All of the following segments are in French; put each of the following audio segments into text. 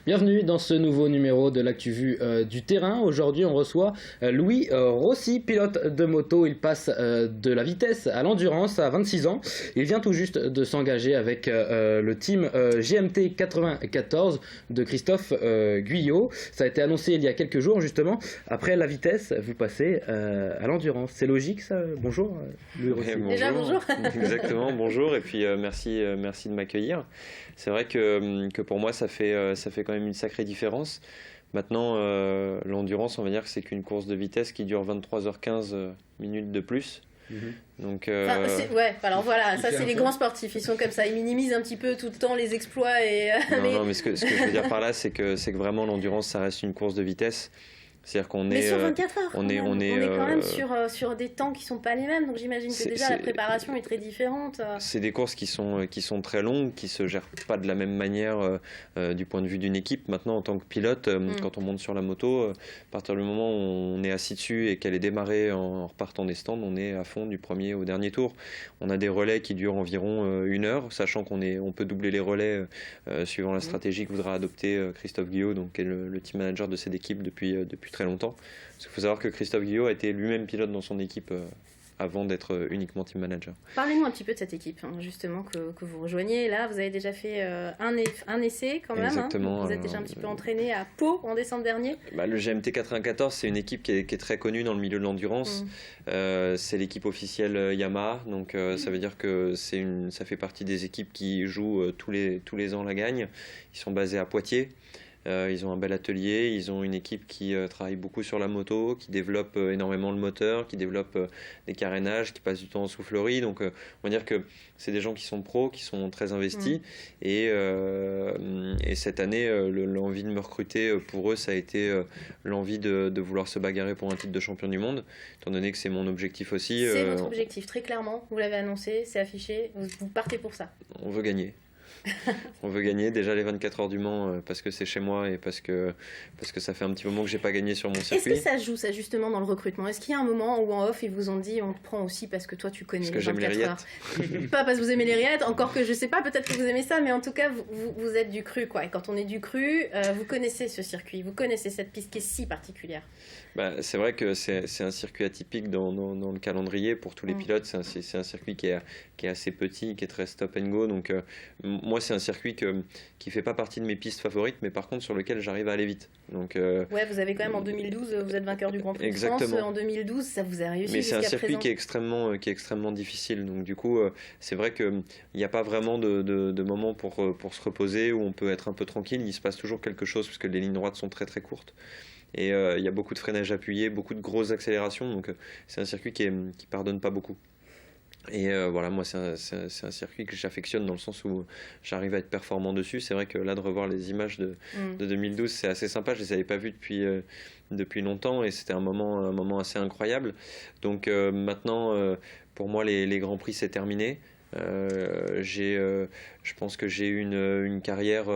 Bienvenue dans ce nouveau numéro de l'Actu Vue du terrain. Aujourd'hui, on reçoit Louis Rossi, pilote de moto. Il passe de la vitesse à l'endurance à 26 ans. Il vient tout juste de s'engager avec le team GMT 94 de Christophe Guyot. Ça a été annoncé il y a quelques jours, justement. Après la vitesse, vous passez à l'endurance. C'est logique, ça? Bonjour, Louis Rossi. Bonjour. Déjà, bonjour. Exactement, bonjour. Et puis merci de m'accueillir. C'est vrai que pour moi, ça fait quand même une sacrée différence. Maintenant, l'endurance, on va dire que c'est qu'une course de vitesse qui dure 23h15 minutes de plus. Donc, alors voilà, ça c'est les grands sportifs, ils sont comme ça, ils minimisent un petit peu tout le temps les exploits. Non, mais ce que je veux dire par là, c'est que vraiment l'endurance, ça reste une course de vitesse. C'est-à-dire qu'on mais est sur 24 heures, on est quand même sur des temps qui sont pas les mêmes, donc j'imagine que déjà la préparation est très différente. C'est des courses qui sont très longues, qui se gèrent pas de la même manière du point de vue d'une équipe. Maintenant, en tant que pilote, quand on monte sur la moto, à partir du moment où on est assis dessus et qu'elle est démarrée en repartant des stands, on est à fond du premier au dernier tour. On a des relais qui durent environ 1 heure, sachant on peut doubler les relais suivant la stratégie que voudra adopter Christophe Guyot, donc qui est le team manager de cette équipe depuis très longtemps. Parce qu'il faut savoir que Christophe Guyot a été lui-même pilote dans son équipe avant d'être uniquement team manager. Parlez-nous un petit peu de cette équipe, justement, que vous rejoignez. Là, vous avez déjà fait un essai quand même. Exactement. Vous êtes déjà un petit peu entraîné à Pau en décembre dernier. Le GMT 94, c'est une équipe qui est très connue dans le milieu de l'endurance. C'est l'équipe officielle Yamaha, donc ça veut dire que ça fait partie des équipes qui jouent tous les ans la gagne. Ils sont basés à Poitiers. Ils ont un bel atelier, ils ont une équipe qui travaille beaucoup sur la moto, qui développe énormément le moteur, qui développe des carénages, qui passe du temps en soufflerie. Donc on va dire que c'est des gens qui sont pros, qui sont très investis. Et cette année, l'envie de me recruter pour eux, ça a été l'envie de vouloir se bagarrer pour un titre de champion du monde, étant donné que c'est mon objectif aussi. C'est votre objectif, très clairement. Vous l'avez annoncé, c'est affiché, vous partez pour ça. On veut gagner. On veut gagner déjà les 24 heures du Mans parce que c'est chez moi et parce que ça fait un petit moment que j'ai pas gagné sur mon circuit. Est-ce que ça joue ça justement dans le recrutement? Est-ce qu'il y a un moment où en off ils vous ont dit on te prend aussi parce que toi tu connais les 24 heures? Pas parce que vous aimez les rillettes, encore que je sais pas, peut-être que vous aimez ça, mais en tout cas vous êtes du cru quoi. Et quand on est du cru, vous connaissez ce circuit, vous connaissez cette piste qui est si particulière. C'est vrai que c'est un circuit atypique dans le calendrier pour tous les pilotes. C'est un circuit qui est assez petit, qui est très stop and go. Donc moi c'est un circuit qui fait pas partie de mes pistes favorites, mais par contre sur lequel j'arrive à aller vite. Donc vous avez quand même en 2012, vous êtes vainqueur du Grand Prix de France. En 2012, ça vous a réussi. Mais c'est un circuit présent. qui est extrêmement difficile. Donc du coup, c'est vrai qu'il n'y a pas vraiment de moment pour se reposer où on peut être un peu tranquille. Il se passe toujours quelque chose parce que les lignes droites sont très très courtes. Et il y a beaucoup de freinage appuyé, beaucoup de grosses accélérations, donc c'est un circuit qui pardonne pas beaucoup. Et voilà, moi c'est un circuit que j'affectionne dans le sens où j'arrive à être performant dessus. C'est vrai que là de revoir les images de 2012, c'est assez sympa, je les avais pas vues depuis longtemps et c'était un moment assez incroyable. Donc maintenant, pour moi les Grands Prix c'est terminé. Je pense que j'ai eu une carrière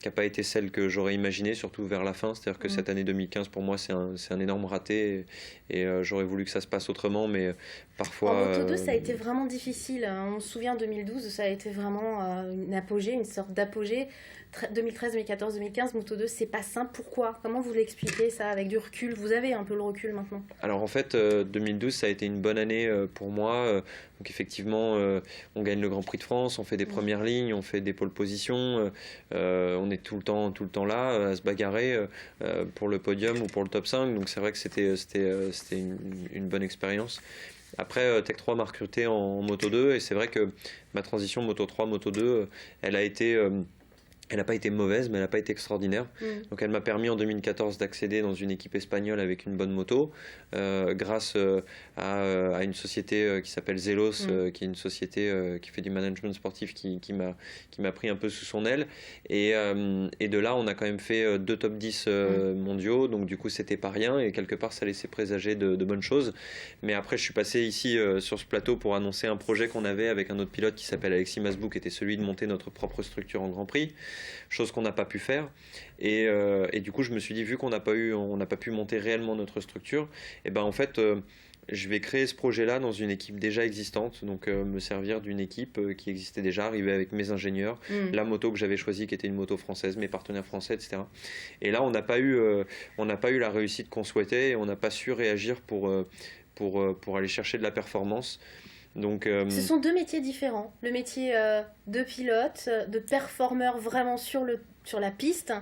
qui n'a pas été celle que j'aurais imaginée, surtout vers la fin. C'est-à-dire que cette année 2015, pour moi, c'est un énorme raté. Et j'aurais voulu que ça se passe autrement, mais parfois... En Moto 2, ça a été vraiment difficile. On se souvient, 2012, ça a été vraiment une apogée, une sorte d'apogée. 2013, 2014, 2015, Moto 2, c'est pas simple. Pourquoi? Comment vous l'expliquez, ça, avec du recul? Vous avez un peu le recul maintenant. Alors en fait, 2012, ça a été une bonne année pour moi. Donc effectivement, on gagne le Grand Prix de France, on fait des premières lignes, on fait des pole positions, on est tout le temps là à se bagarrer pour le podium ou pour le top 5. Donc c'est vrai que c'était une bonne expérience. Après, Tech 3 m'a recruté en Moto 2 et c'est vrai que ma transition Moto 3, Moto 2, elle n'a pas été mauvaise, mais elle n'a pas été extraordinaire. Donc elle m'a permis en 2014 d'accéder dans une équipe espagnole avec une bonne moto, grâce à une société qui s'appelle Zelos, qui est une société qui fait du management sportif, qui m'a pris un peu sous son aile. Et de là, on a quand même fait 2 top 10 mondiaux, donc du coup, c'était pas rien, et quelque part, ça laissait présager de bonnes choses. Mais après, je suis passé ici sur ce plateau pour annoncer un projet qu'on avait avec un autre pilote qui s'appelle Alexis Masbou, qui était celui de monter notre propre structure en Grand Prix. Chose qu'on n'a pas pu faire et du coup je me suis dit, vu qu'on n'a pas pu monter réellement notre structure, et ben en fait je vais créer ce projet-là dans une équipe déjà existante, donc me servir d'une équipe qui existait déjà, arriver avec mes ingénieurs, la moto que j'avais choisie qui était une moto française, mes partenaires français, etc. Et là, on n'a pas eu la réussite qu'on souhaitait et on n'a pas su réagir pour aller chercher de la performance. Donc, ce sont deux métiers différents. Le métier de pilote, de performeur vraiment sur la piste,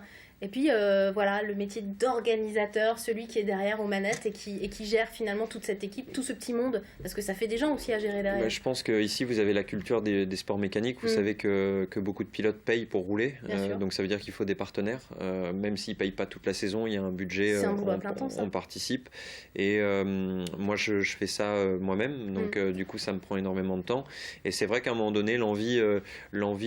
et puis voilà, le métier d'organisateur, celui qui est derrière aux manettes et qui gère finalement toute cette équipe, tout ce petit monde, parce que ça fait des gens aussi à gérer derrière. Je pense qu'ici vous avez la culture des sports mécaniques, vous savez que beaucoup de pilotes payent pour rouler, donc ça veut dire qu'il faut des partenaires, même s'ils ne payent pas toute la saison, il y a un budget, on participe, et moi je fais ça moi-même, donc du coup ça me prend énormément de temps, et c'est vrai qu'à un moment donné l'envie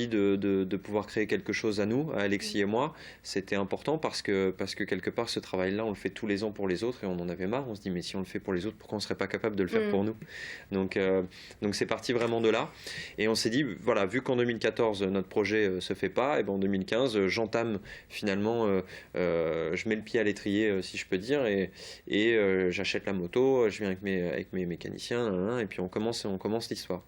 de pouvoir créer quelque chose à nous, à Alexis et moi, c'était important parce que quelque part ce travail-là on le fait tous les ans pour les autres et on en avait marre, on se dit mais si on le fait pour les autres, pourquoi on ne serait pas capable de le faire pour nous? Donc c'est parti vraiment de là et on s'est dit voilà, vu qu'en 2014 notre projet se fait pas, et ben en 2015 j'entame finalement, je mets le pied à l'étrier si je peux dire, et j'achète la moto, je viens avec mes mécaniciens et puis on commence l'histoire.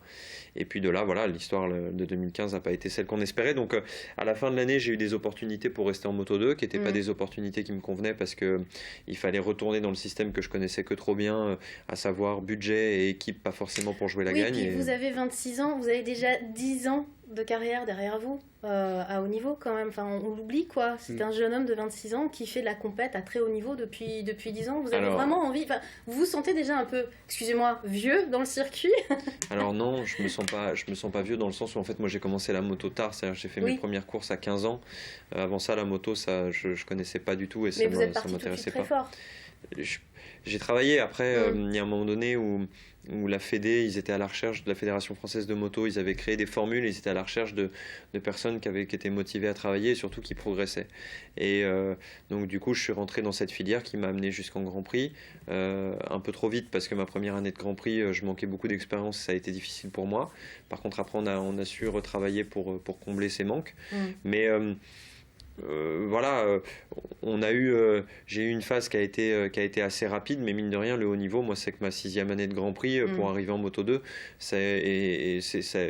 Et puis de là, voilà, l'histoire de 2015 n'a pas été celle qu'on espérait. Donc à la fin de l'année, j'ai eu des opportunités pour rester en Moto 2, qui n'étaient pas des opportunités qui me convenaient parce qu'il fallait retourner dans le système que je connaissais que trop bien, à savoir budget et équipe, pas forcément pour jouer la gagne. Et vous avez 26 ans, vous avez déjà 10 ans de carrière derrière vous, à haut niveau quand même. Enfin, on l'oublie quoi. C'est un jeune homme de 26 ans qui fait de la compète à très haut niveau depuis 10 ans. Vous avez vraiment envie. Vous vous sentez déjà un peu, excusez-moi, vieux dans le circuit? Alors non, je me sens pas vieux dans le sens où en fait moi j'ai commencé la moto tard, c'est-à-dire j'ai fait mes premières courses à 15 ans. Avant ça, la moto, ça je connaissais pas du tout et ça m'intéressait pas. Fort. J'ai travaillé après, il y a un moment donné où la Fédé, ils étaient à la recherche de la Fédération Française de Moto, ils avaient créé des formules, ils étaient à la recherche de personnes qui étaient motivées à travailler et surtout qui progressaient. Et donc du coup, je suis rentré dans cette filière qui m'a amené jusqu'en Grand Prix, un peu trop vite parce que ma première année de Grand Prix, je manquais beaucoup d'expérience, ça a été difficile pour moi. Par contre, après, on a su retravailler pour combler ces manques. Mais voilà, j'ai eu une phase qui a été assez rapide, mais mine de rien, le haut niveau, moi, c'est que ma 6e année de Grand Prix pour arriver en Moto 2,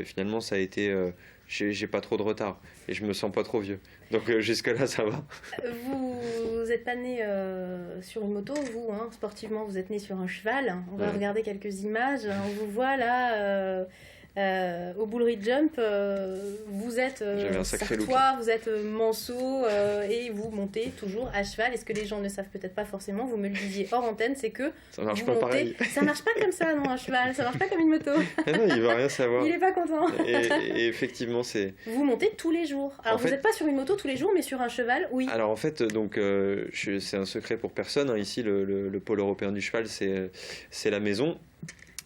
finalement, ça a été, j'ai pas trop de retard et je me sens pas trop vieux. Donc jusque-là, ça va. Vous n'êtes pas né sur une moto, vous, hein, sportivement, vous êtes né sur un cheval. On va regarder quelques images. On vous voit là. Au Bullrich Jump, vous êtes Sartois, vous êtes Manceau et vous montez toujours à cheval. Et ce que les gens ne savent peut-être pas forcément, vous me le disiez hors antenne, c'est que ça marche pas pareil. Ça marche pas comme ça, non, un cheval, ça marche pas comme une moto. Non, il va rien savoir. Il est pas content. Et effectivement, c'est. Vous montez tous les jours. Alors vous n'êtes pas sur une moto tous les jours, mais sur un cheval, oui. Alors en fait, donc c'est un secret pour personne. Hein. Ici, le pôle européen du cheval, c'est la maison.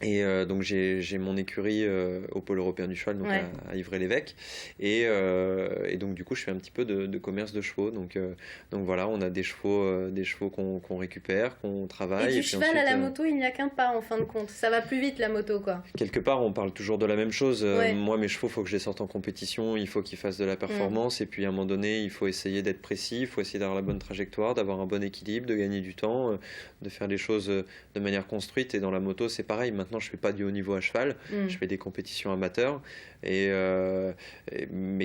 Et donc j'ai mon écurie au pôle européen du cheval, donc à Ivry-l'Évêque, et donc du coup je fais un petit peu de commerce de chevaux, donc voilà, on a des chevaux qu'on récupère, qu'on travaille. Et du cheval ensuite, à la moto, il n'y a qu'un pas en fin de compte, ça va plus vite la moto quoi. Quelque part on parle toujours de la même chose. Moi mes chevaux, il faut que je les sorte en compétition, il faut qu'ils fassent de la performance, et puis à un moment donné il faut essayer d'être précis, il faut essayer d'avoir la bonne trajectoire, d'avoir un bon équilibre, de gagner du temps, de faire les choses de manière construite. Et dans la moto c'est pareil. Maintenant, je fais pas du haut niveau à cheval, je fais des compétitions amateurs, mais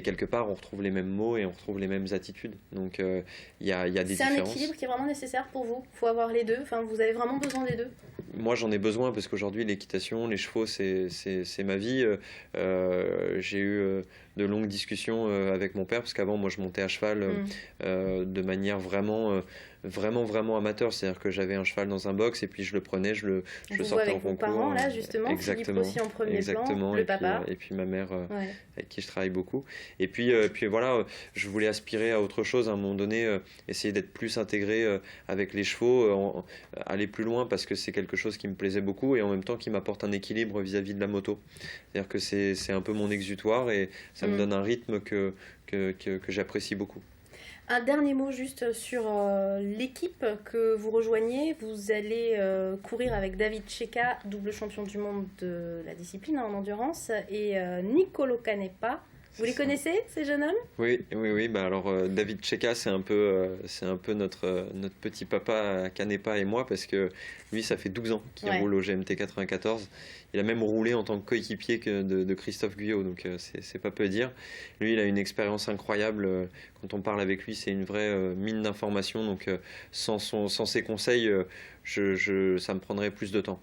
quelque part on retrouve les mêmes mots et on retrouve les mêmes attitudes. Donc il y a des différences. C'est un équilibre qui est vraiment nécessaire pour vous. Il faut avoir les deux. Enfin, vous avez vraiment besoin des deux. Moi, j'en ai besoin parce qu'aujourd'hui, l'équitation, les chevaux, c'est ma vie. J'ai eu de longues discussions avec mon père parce qu'avant, moi, je montais à cheval de manière vraiment amateur, c'est-à-dire que j'avais un cheval dans un box et puis je le prenais, je le sortais en concours. Vos parents là justement, exactement, Philippe aussi en premier plan, le papa. Et puis ma mère avec qui je travaille beaucoup. Et puis voilà, je voulais aspirer à autre chose à un moment donné, essayer d'être plus intégré avec les chevaux, aller plus loin parce que c'est quelque chose qui me plaisait beaucoup et en même temps qui m'apporte un équilibre vis-à-vis de la moto. C'est-à-dire que c'est un peu mon exutoire et ça me donne un rythme que j'apprécie beaucoup. Un dernier mot juste sur l'équipe que vous rejoignez. Vous allez courir avec David Checa, double champion du monde de la discipline en endurance, et Niccolò Canepa, Vous les connaissez, ces jeunes hommes? Oui. Alors David Cheka, c'est un peu notre petit papa à Canepa et moi, parce que lui, ça fait 12 ans qu'il roule au GMT 94. Il a même roulé en tant que coéquipier de Christophe Guyot, donc c'est pas peu dire. Lui, il a une expérience incroyable. Quand on parle avec lui, c'est une vraie mine d'informations. Donc sans ses conseils, ça me prendrait plus de temps.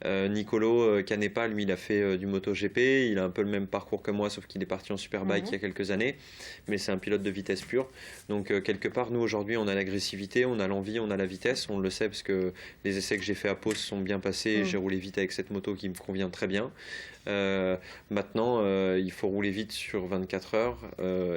Nicolo Canepa, lui, il a fait du MotoGP. Il a un peu le même parcours que moi, sauf qu'il est parti en Superbike il y a quelques années. Mais c'est un pilote de vitesse pure. Donc quelque part, nous, aujourd'hui, on a l'agressivité, on a l'envie, on a la vitesse. On le sait parce que les essais que j'ai fait à Pau se sont bien passés. Et j'ai roulé vite avec cette moto qui me convient très bien. Maintenant, il faut rouler vite sur 24 heures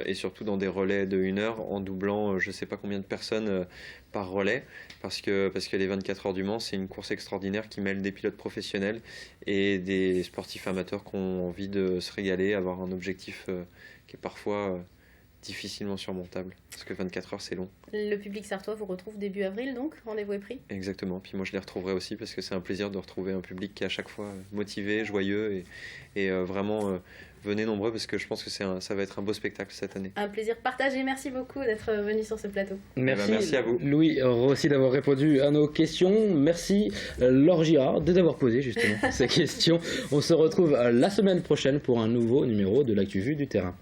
et surtout dans des relais de 1 heure en doublant je ne sais pas combien de personnes par relais, parce que les 24 heures du Mans, c'est une course extraordinaire qui mêle des pilotes professionnels et des sportifs amateurs qui ont envie de se régaler, avoir un objectif qui est parfois difficilement surmontable, parce que 24 heures, c'est long. Le public sartois vous retrouve début avril, donc rendez-vous est pris. Exactement, puis moi je les retrouverai aussi, parce que c'est un plaisir de retrouver un public qui est à chaque fois motivé, joyeux, et vraiment venez nombreux, parce que je pense que ça va être un beau spectacle cette année. Un plaisir partagé, merci beaucoup d'être venu sur ce plateau. Merci à vous. Louis Rossi d'avoir répondu à nos questions. Merci Laure Girard d'avoir posé justement ces questions. On se retrouve la semaine prochaine pour un nouveau numéro de l'Actu Vue du terrain.